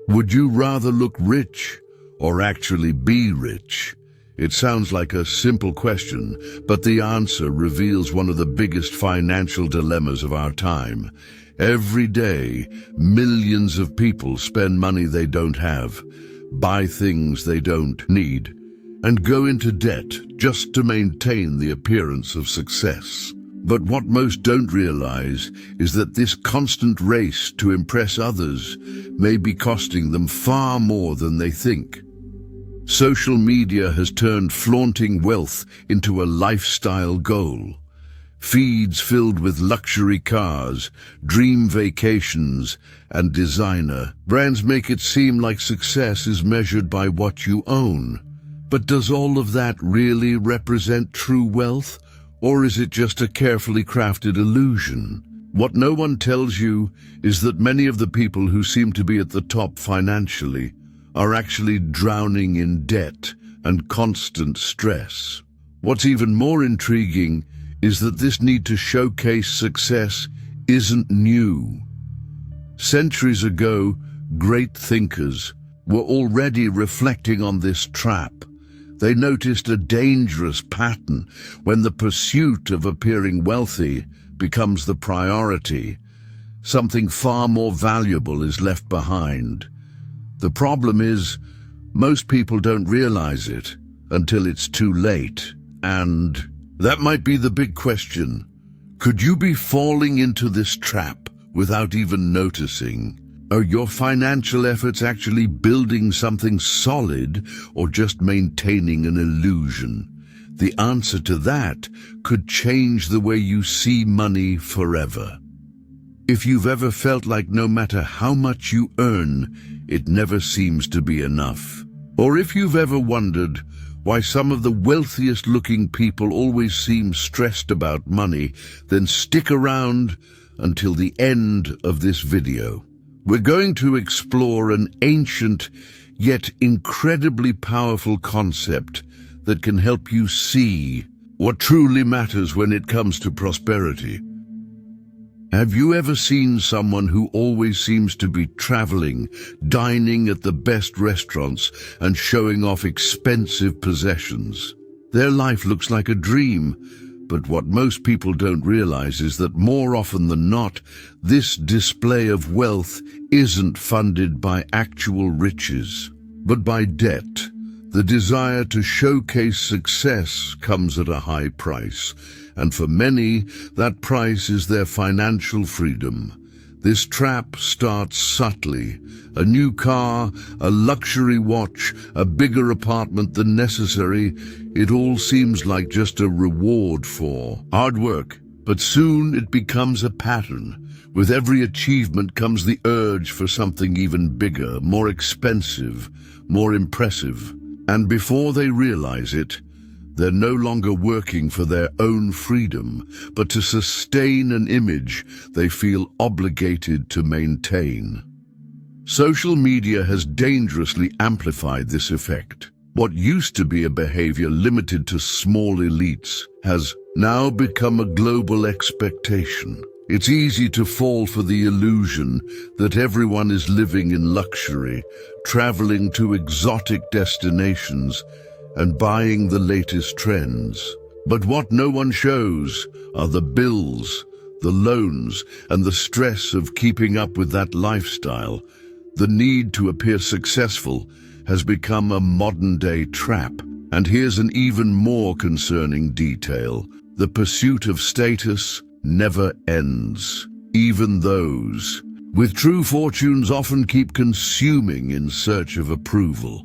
Would you rather look rich or actually be rich? It sounds like a simple question, but the answer reveals one of the biggest financial dilemmas of our time. Every day, millions of people spend money they don't have, buy things they don't need, and go into debt just to maintain the appearance of success. But what most don't realize is that this constant race to impress others may be costing them far more than they think. Social media has turned flaunting wealth into a lifestyle goal. Feeds filled with luxury cars, dream vacations, and designer brands make it seem like success is measured by what you own. But does all of that really represent true wealth? Or is it just a carefully crafted illusion? What no one tells you is that many of the people who seem to be at the top financially are actually drowning in debt and constant stress. What's even more intriguing is that this need to showcase success isn't new. Centuries ago, great thinkers were already reflecting on this trap. They noticed a dangerous pattern when the pursuit of appearing wealthy becomes the priority. Something far more valuable is left behind. The problem is, most people don't realize it until it's too late. And that might be the big question. Could you be falling into this trap without even noticing? Are your financial efforts actually building something solid or just maintaining an illusion? The answer to that could change the way you see money forever. If you've ever felt like no matter how much you earn, it never seems to be enough. Or if you've ever wondered why some of the wealthiest looking people always seem stressed about money, then stick around until the end of this video. We're going to explore an ancient yet incredibly powerful concept that can help you see what truly matters when it comes to prosperity. Have you ever seen someone who always seems to be traveling, dining at the best restaurants, and showing off expensive possessions? Their life looks like a dream, but what most people don't realize is that more often than not, this display of wealth isn't funded by actual riches, but by debt. The desire to showcase success comes at a high price, and for many, that price is their financial freedom. This trap starts subtly. A new car, a luxury watch, a bigger apartment than necessary, it all seems like just a reward for hard work. But soon it becomes a pattern. With every achievement comes the urge for something even bigger, more expensive, more impressive. And before they realize it, they're no longer working for their own freedom, but to sustain an image they feel obligated to maintain. Social media has dangerously amplified this effect. What used to be a behavior limited to small elites has now become a global expectation. It's easy to fall for the illusion that everyone is living in luxury, traveling to exotic destinations, and buying the latest trends. But what no one shows are the bills, the loans, and the stress of keeping up with that lifestyle. The need to appear successful has become a modern-day trap. And here's an even more concerning detail. The pursuit of status never ends. Even those with true fortunes often keep consuming in search of approval.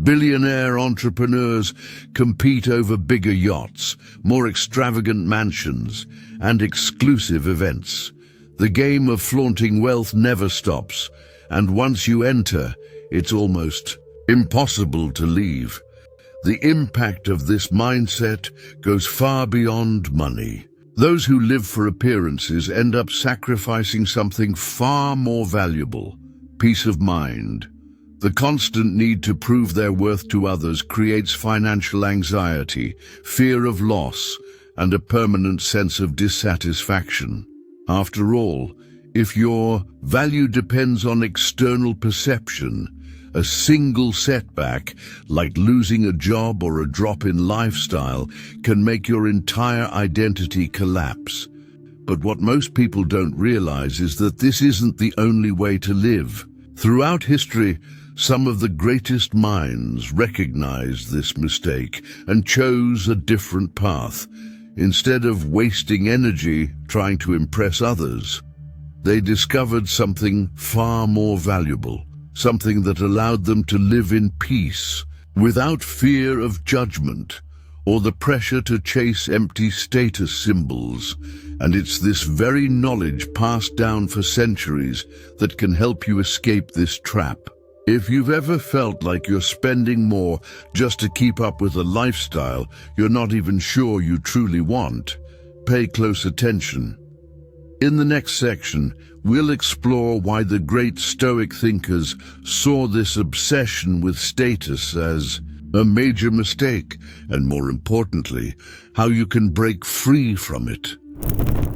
Billionaire entrepreneurs compete over bigger yachts, more extravagant mansions, and exclusive events. The game of flaunting wealth never stops, and once you enter, it's almost impossible to leave. The impact of this mindset goes far beyond money. Those who live for appearances end up sacrificing something far more valuable: peace of mind. The constant need to prove their worth to others creates financial anxiety, fear of loss, and a permanent sense of dissatisfaction. After all, If your value depends on external perception, a single setback, like losing a job or a drop in lifestyle, can make your entire identity collapse. But what most people don't realize is that this isn't the only way to live. Throughout history, some of the greatest minds recognized this mistake and chose a different path. Instead of wasting energy trying to impress others, they discovered something far more valuable, something that allowed them to live in peace, without fear of judgment or the pressure to chase empty status symbols. And it's this very knowledge passed down for centuries that can help you escape this trap. If you've ever felt like you're spending more just to keep up with a lifestyle you're not even sure you truly want, pay close attention. In the next section, we'll explore why the great Stoic thinkers saw this obsession with status as a major mistake, and more importantly, how you can break free from it.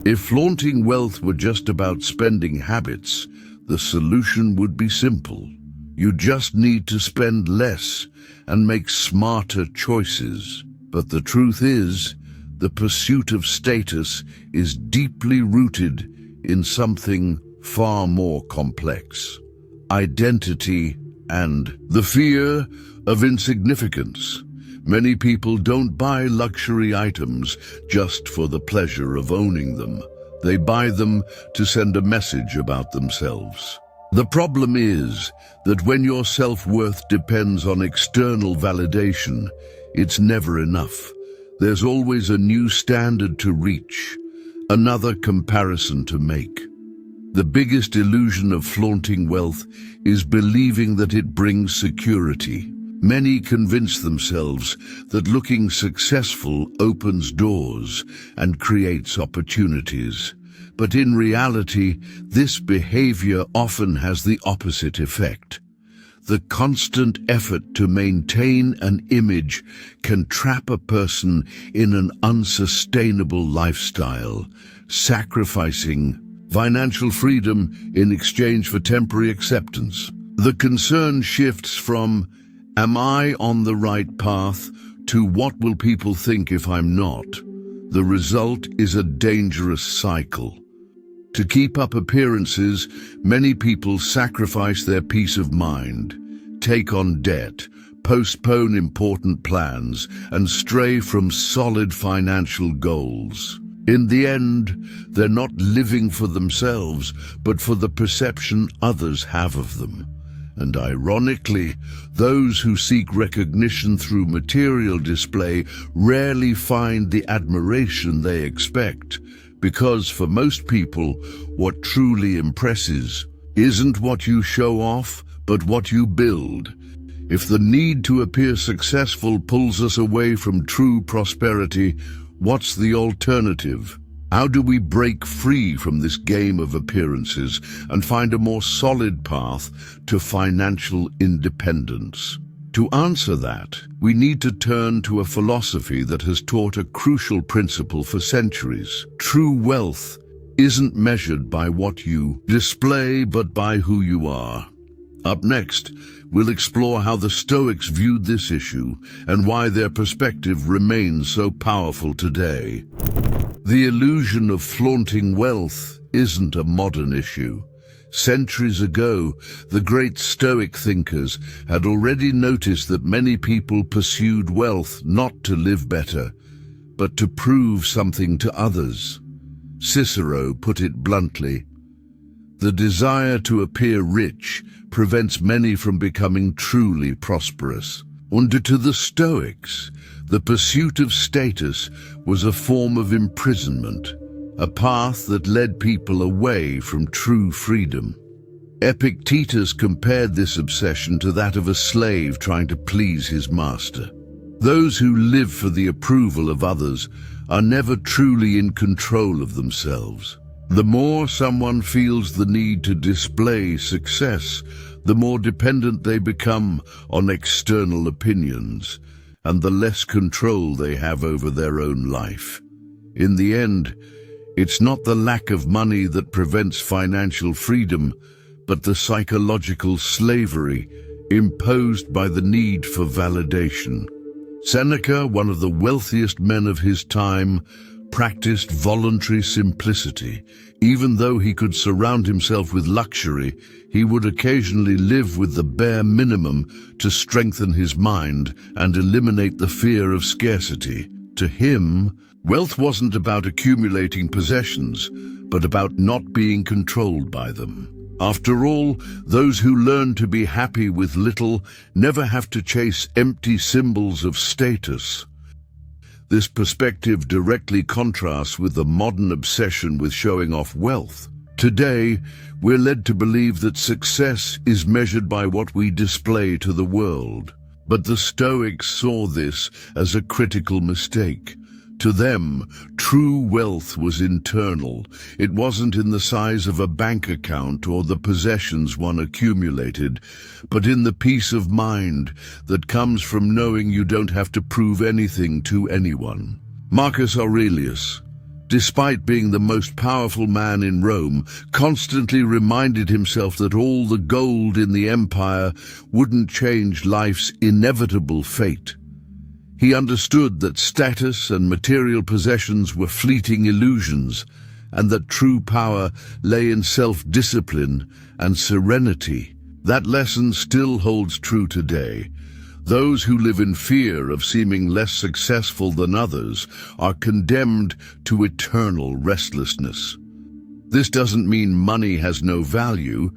If flaunting wealth were just about spending habits, the solution would be simple. You just need to spend less and make smarter choices. But the truth is, the pursuit of status is deeply rooted in something far more complex: identity and the fear of insignificance. Many people don't buy luxury items just for the pleasure of owning them. They buy them to send a message about themselves. The problem is that when your self-worth depends on external validation, it's never enough. There's always a new standard to reach, another comparison to make. The biggest illusion of flaunting wealth is believing that it brings security. Many convince themselves that looking successful opens doors and creates opportunities. But in reality, this behavior often has the opposite effect. The constant effort to maintain an image can trap a person in an unsustainable lifestyle, sacrificing financial freedom in exchange for temporary acceptance. The concern shifts from, "Am I on the right path?" to "What will people think if I'm not?" The result is a dangerous cycle. To keep up appearances, many people sacrifice their peace of mind, take on debt, postpone important plans, and stray from solid financial goals. In the end, they're not living for themselves, but for the perception others have of them. And ironically, those who seek recognition through material display rarely find the admiration they expect. Because for most people, what truly impresses isn't what you show off, but what you build. If the need to appear successful pulls us away from true prosperity, what's the alternative? How do we break free from this game of appearances and find a more solid path to financial independence? To answer that, we need to turn to a philosophy that has taught a crucial principle for centuries. True wealth isn't measured by what you display, but by who you are. Up next, we'll explore how the Stoics viewed this issue and why their perspective remains so powerful today. The illusion of flaunting wealth isn't a modern issue. Centuries ago, the great Stoic thinkers had already noticed that many people pursued wealth not to live better, but to prove something to others. Cicero put it bluntly, "The desire to appear rich prevents many from becoming truly prosperous." And to the Stoics, the pursuit of status was a form of imprisonment, a path that led people away from true freedom. Epictetus compared this obsession to that of a slave trying to please his master. Those who live for the approval of others are never truly in control of themselves. The more someone feels the need to display success, the more dependent they become on external opinions, and the less control they have over their own life. In the end, It's not the lack of money that prevents financial freedom, but the psychological slavery imposed by the need for validation. Seneca, one of the wealthiest men of his time, practiced voluntary simplicity. Even though he could surround himself with luxury, he would occasionally live with the bare minimum to strengthen his mind and eliminate the fear of scarcity. To him, wealth wasn't about accumulating possessions, but about not being controlled by them. After all, those who learn to be happy with little never have to chase empty symbols of status. This perspective directly contrasts with the modern obsession with showing off wealth. Today, we're led to believe that success is measured by what we display to the world. But the Stoics saw this as a critical mistake. To them, true wealth was internal. It wasn't in the size of a bank account or the possessions one accumulated, but in the peace of mind that comes from knowing you don't have to prove anything to anyone. Marcus Aurelius, despite being the most powerful man in Rome, constantly reminded himself that all the gold in the empire wouldn't change life's inevitable fate. He understood that status and material possessions were fleeting illusions, and that true power lay in self-discipline and serenity. That lesson still holds true today. Those who live in fear of seeming less successful than others are condemned to eternal restlessness. This doesn't mean money has no value,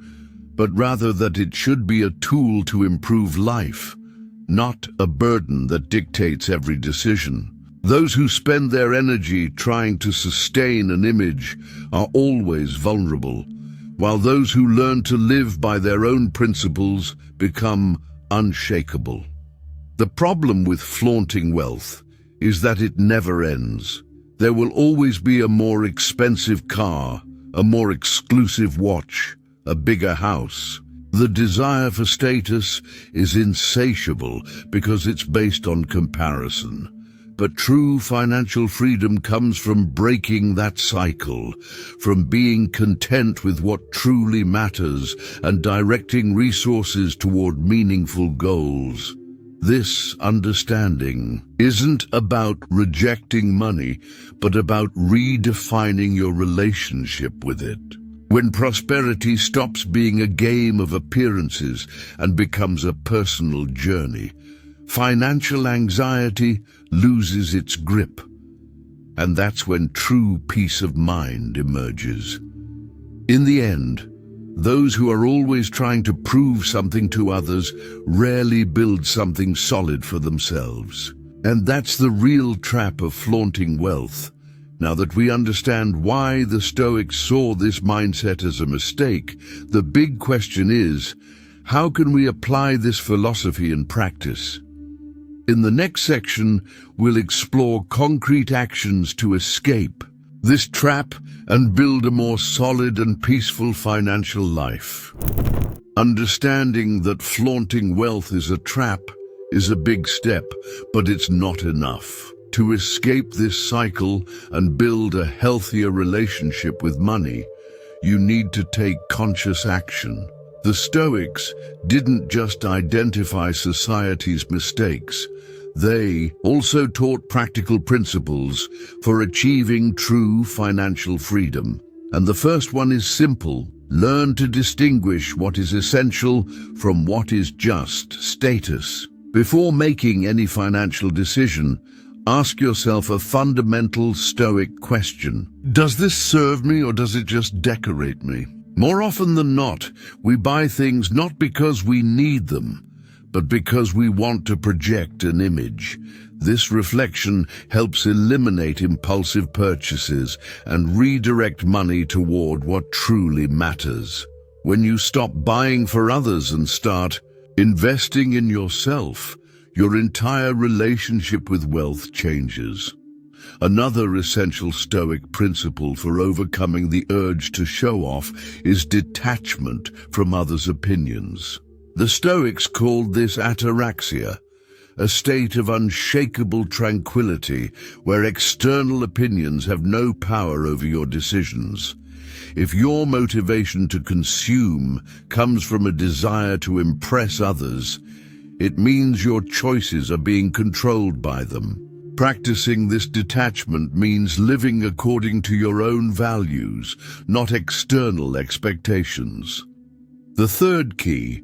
but rather that it should be a tool to improve life, not a burden that dictates every decision. Those who spend their energy trying to sustain an image are always vulnerable, while those who learn to live by their own principles become unshakable. The problem with flaunting wealth is that it never ends. There will always be a more expensive car, a more exclusive watch, a bigger house. The desire for status is insatiable because it's based on comparison. But true financial freedom comes from breaking that cycle, from being content with what truly matters and directing resources toward meaningful goals. This understanding isn't about rejecting money, but about redefining your relationship with it. When prosperity stops being a game of appearances and becomes a personal journey, financial anxiety loses its grip, and that's when true peace of mind emerges. In the end, those who are always trying to prove something to others rarely build something solid for themselves. And that's the real trap of flaunting wealth. Now that we understand why the Stoics saw this mindset as a mistake, the big question is, how can we apply this philosophy in practice? In the next section, we'll explore concrete actions to escape this trap and build a more solid and peaceful financial life. Understanding that flaunting wealth is a trap is a big step, but it's not enough. To escape this cycle and build a healthier relationship with money, you need to take conscious action. The Stoics didn't just identify society's mistakes. They also taught practical principles for achieving true financial freedom. And the first one is simple. Learn to distinguish what is essential from what is just status. Before making any financial decision, ask yourself a fundamental Stoic question. Does this serve me or does it just decorate me? More often than not, we buy things not because we need them, but because we want to project an image. This reflection helps eliminate impulsive purchases and redirect money toward what truly matters. When you stop buying for others and start investing in yourself, your entire relationship with wealth changes. Another essential Stoic principle for overcoming the urge to show off is detachment from others' opinions. The Stoics called this ataraxia, a state of unshakable tranquility where external opinions have no power over your decisions. If your motivation to consume comes from a desire to impress others, it means your choices are being controlled by them. Practicing this detachment means living according to your own values, not external expectations. The third key,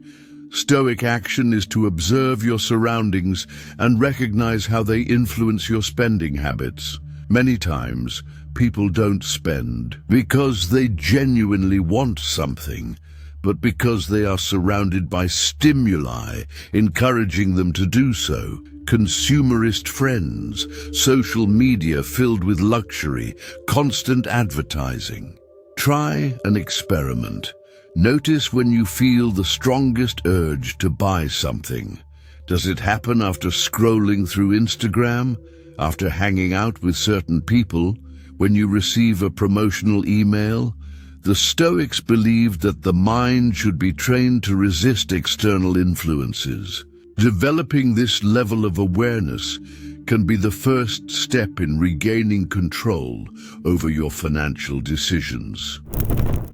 Stoic action, is to observe your surroundings and recognize how they influence your spending habits. Many times, people don't spend because they genuinely want something, but because they are surrounded by stimuli encouraging them to do so. Consumerist friends, social media filled with luxury, constant advertising. Try an experiment. Notice when you feel the strongest urge to buy something. Does it happen after scrolling through Instagram, after hanging out with certain people, when you receive a promotional email? The Stoics believed that the mind should be trained to resist external influences. Developing this level of awareness can be the first step in regaining control over your financial decisions.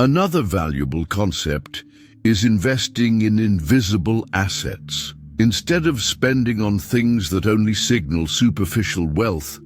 Another valuable concept is investing in invisible assets. Instead of spending on things that only signal superficial wealth,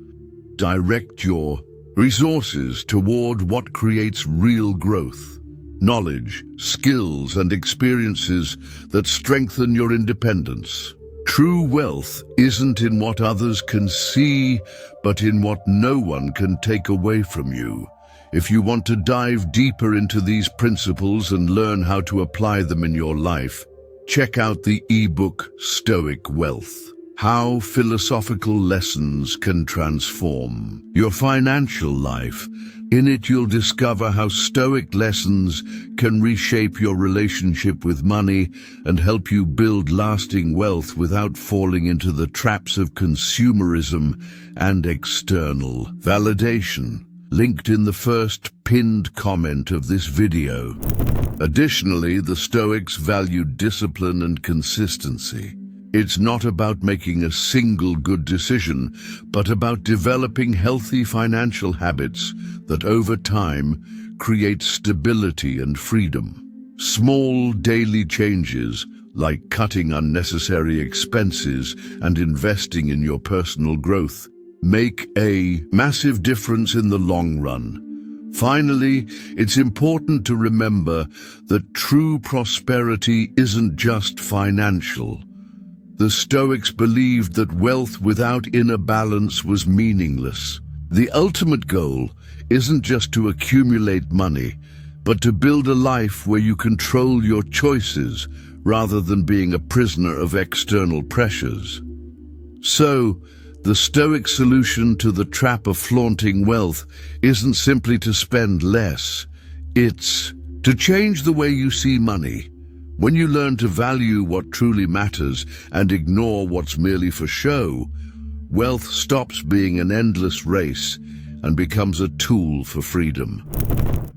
direct your resources toward what creates real growth. Knowledge, skills, and experiences that strengthen your independence. True wealth isn't in what others can see, but in what no one can take away from you. If you want to dive deeper into these principles and learn how to apply them in your life, check out the ebook Stoic Wealth: How Philosophical Lessons Can Transform Your Financial Life. In it, you'll discover how Stoic lessons can reshape your relationship with money and help you build lasting wealth without falling into the traps of consumerism and external validation. Linked in the first pinned comment of this video. Additionally, the Stoics valued discipline and consistency. It's not about making a single good decision, but about developing healthy financial habits that over time create stability and freedom. Small daily changes, like cutting unnecessary expenses and investing in your personal growth, make a massive difference in the long run. Finally, it's important to remember that true prosperity isn't just financial. The Stoics believed that wealth without inner balance was meaningless. The ultimate goal isn't just to accumulate money, but to build a life where you control your choices rather than being a prisoner of external pressures. So, the Stoic solution to the trap of flaunting wealth isn't simply to spend less. It's to change the way you see money. When you learn to value what truly matters and ignore what's merely for show, wealth stops being an endless race and becomes a tool for freedom.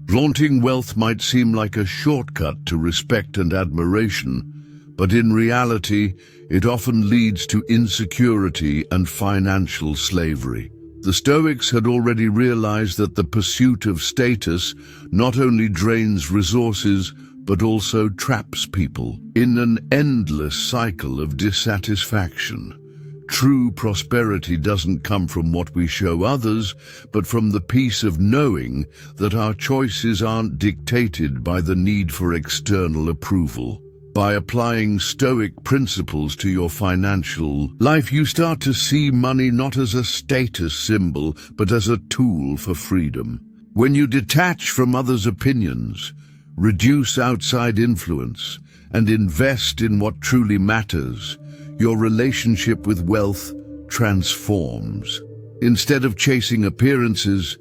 Flaunting wealth might seem like a shortcut to respect and admiration, but in reality, it often leads to insecurity and financial slavery. The Stoics had already realized that the pursuit of status not only drains resources, but also traps people in an endless cycle of dissatisfaction. True prosperity doesn't come from what we show others, but from the peace of knowing that our choices aren't dictated by the need for external approval. By applying Stoic principles to your financial life, you start to see money not as a status symbol, but as a tool for freedom. When you detach from others' opinions, reduce outside influence, and invest in what truly matters, your relationship with wealth transforms. Instead of chasing appearances,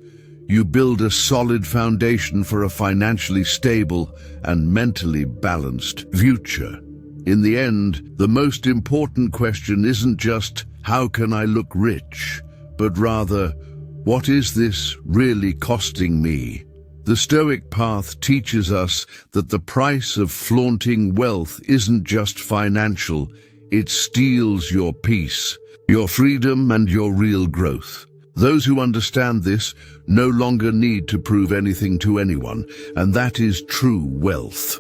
you build a solid foundation for a financially stable and mentally balanced future. In the end, the most important question isn't just, how can I look rich? But rather, what is this really costing me? The Stoic path teaches us that the price of flaunting wealth isn't just financial, It steals your peace, your freedom, and your real growth. Those who understand this no longer need to prove anything to anyone, and that is true wealth.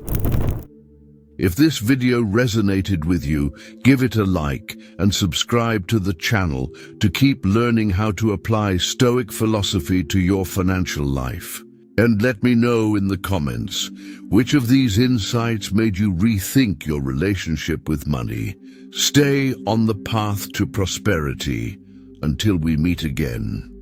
If this video resonated with you, give it a like and subscribe to the channel to keep learning how to apply Stoic philosophy to your financial life. And let me know in the comments, which of these insights made you rethink your relationship with money? Stay on the path to prosperity until we meet again.